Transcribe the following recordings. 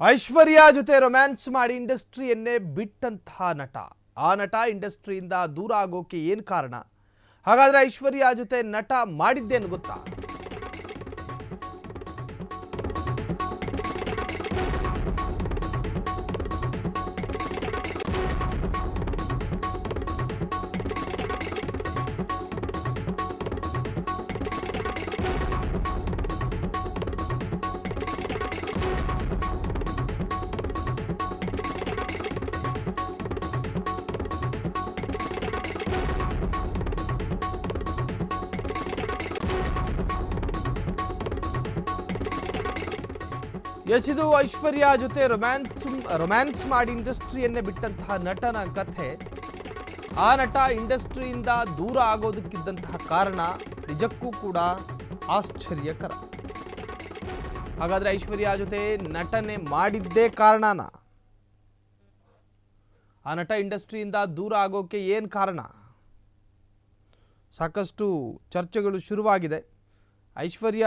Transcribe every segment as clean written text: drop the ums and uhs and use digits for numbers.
ಐಶ್ವರ್ಯ ಜೊತೆ ರೊಮ್ಯಾನ್ಸ್ ಮಾಡಿ ಇಂಡಸ್ಟ್ರಿಯನ್ನೇ ಬಿಟ್ಟಂತಹ ನಟ. ಆ ನಟ ಇಂಡಸ್ಟ್ರಿಯಿಂದ ದೂರ ಆಗೋಕೆ ಏನು ಕಾರಣ? ಹಾಗಾದ್ರೆ ಐಶ್ವರ್ಯ ಜೊತೆ ನಟ ಮಾಡಿದ್ದೇನು ಗೊತ್ತಾ? ಇದು ಐಶ್ವರ್ಯ ಜೊತೆ ರೊಮ್ಯಾನ್ಸ್ ಮಾಡಿ ಇಂಡಸ್ಟ್ರಿಯನ್ನೇ ಬಿಟ್ಟಂತಹ ನಟನ ಕಥೆ. ಆ ನಟ ಇಂಡಸ್ಟ್ರಿಯಿಂದ ದೂರ ಆಗೋದಕ್ಕಿದ್ದಂತಹ ಕಾರಣ ನಿಜಕ್ಕೂ ಕೂಡ ಆಶ್ಚರ್ಯಕರ. ಹಾಗಾದ್ರೆ ಐಶ್ವರ್ಯ ಜೊತೆ ನಟನೆ ಮಾಡಿದ್ದೇ ಕಾರಣನ? ಆ ನಟ ಇಂಡಸ್ಟ್ರಿಯಿಂದ ದೂರ ಆಗೋಕೆ ಏನು ಕಾರಣ? ಸಾಕಷ್ಟು ಚರ್ಚೆಗಳು ಶುರುವಾಗಿದೆ. ಐಶ್ವರ್ಯ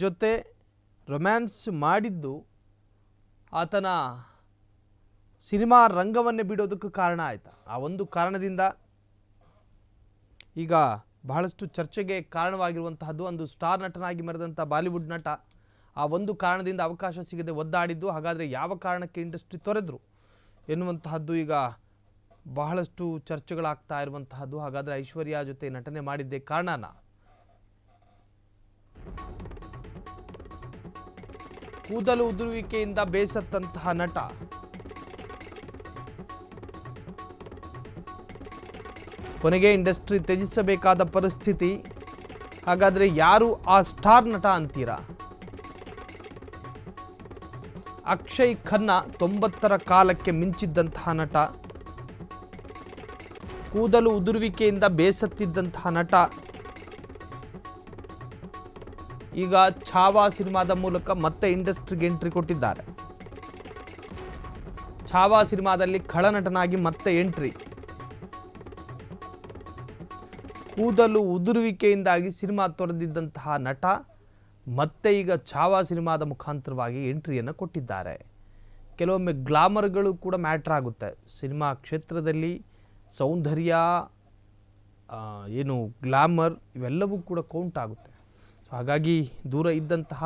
ಜೊತೆ ರೊಮ್ಯಾನ್ಸ್ ಮಾಡಿದ್ದು ಆತನ ಸಿನಿಮಾ ರಂಗವನ್ನೇ ಬಿಡೋದಕ್ಕೆ ಕಾರಣ ಆಯ್ತಾ? ಆ ಒಂದು ಕಾರಣದಿಂದ ಈಗ ಬಹಳಷ್ಟು ಚರ್ಚೆಗೆ ಕಾರಣವಾಗಿರುವಂತಹದ್ದು ಒಂದು ಸ್ಟಾರ್ ನಟನಾಗಿ ಮೆರೆದಂಥ ಬಾಲಿವುಡ್ ನಟ ಆ ಒಂದು ಕಾರಣದಿಂದ ಅವಕಾಶ ಸಿಗದೆ ಒದ್ದಾಡಿದ್ದು. ಹಾಗಾದರೆ ಯಾವ ಕಾರಣಕ್ಕೆ ಇಂಡಸ್ಟ್ರಿ ತೊರೆದ್ರು ಎನ್ನುವಂತಹದ್ದು ಈಗ ಬಹಳಷ್ಟು ಚರ್ಚೆಗಳಾಗ್ತಾ ಇರುವಂತಹದ್ದು. ಹಾಗಾದರೆ ಐಶ್ವರ್ಯ ಜೊತೆ ನಟನೆ ಮಾಡಿದ್ದೇ ಕಾರಣನ? ಕೂದಲು ಉದುರುವಿಕೆಯಿಂದ ಬೇಸತ್ತಂತಹ ನಟ ಕೊನೆಗೆ ಇಂಡಸ್ಟ್ರಿ ತ್ಯಜಿಸಬೇಕಾದ ಪರಿಸ್ಥಿತಿ. ಹಾಗಾದ್ರೆ ಯಾರು ಆ ಸ್ಟಾರ್ ನಟ ಅಂತೀರಾ? ಅಕ್ಷಯ್ ಖನ್ನಾ 90ರ ಕಾಲಕ್ಕೆ ಮಿಂಚಿದ್ದಂತಹ ನಟ, ಕೂದಲು ಉದುರುವಿಕೆಯಿಂದ ಬೇಸತ್ತಿದ್ದಂತಹ ನಟ ಈಗ ಛಾವಾ ಸಿನಿಮಾದ ಮೂಲಕ ಮತ್ತೆ ಇಂಡಸ್ಟ್ರಿಗೆ ಎಂಟ್ರಿ ಕೊಟ್ಟಿದ್ದಾರೆ. ಛಾವಾ ಸಿನಿಮಾದಲ್ಲಿ ಖಳನಟನಾಗಿ ಮತ್ತೆ ಎಂಟ್ರಿ. ಕೂದಲು ಉದುರುವಿಕೆಯಿಂದಾಗಿ ಸಿನಿಮಾ ತೊರೆದಿದ್ದಂತಹ ನಟ ಮತ್ತೆ ಈಗ ಛಾವಾ ಸಿನಿಮಾದ ಮುಖಾಂತರವಾಗಿ ಎಂಟ್ರಿಯನ್ನು ಕೊಟ್ಟಿದ್ದಾರೆ. ಕೆಲವೊಮ್ಮೆ ಗ್ಲಾಮರ್ಗಳು ಕೂಡ ಮ್ಯಾಟ್ರ್ ಆಗುತ್ತೆ. ಸಿನಿಮಾ ಕ್ಷೇತ್ರದಲ್ಲಿ ಸೌಂದರ್ಯ, ಏನು ಗ್ಲಾಮರ್ ಇವೆಲ್ಲವೂ ಕೂಡ ಕೌಂಟ್ ಆಗುತ್ತೆ. ಹಾಗಾಗಿ ದೂರ ಇದ್ದಂತಹ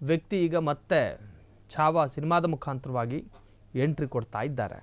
ವ್ಯಕ್ತಿ ಈಗ ಮತ್ತೆ ಛಾವಾ ಸಿನಿಮಾದ ಮುಖಾಂತರವಾಗಿ ಎಂಟ್ರಿ ಕೊಡ್ತಾ ಇದ್ದಾರೆ.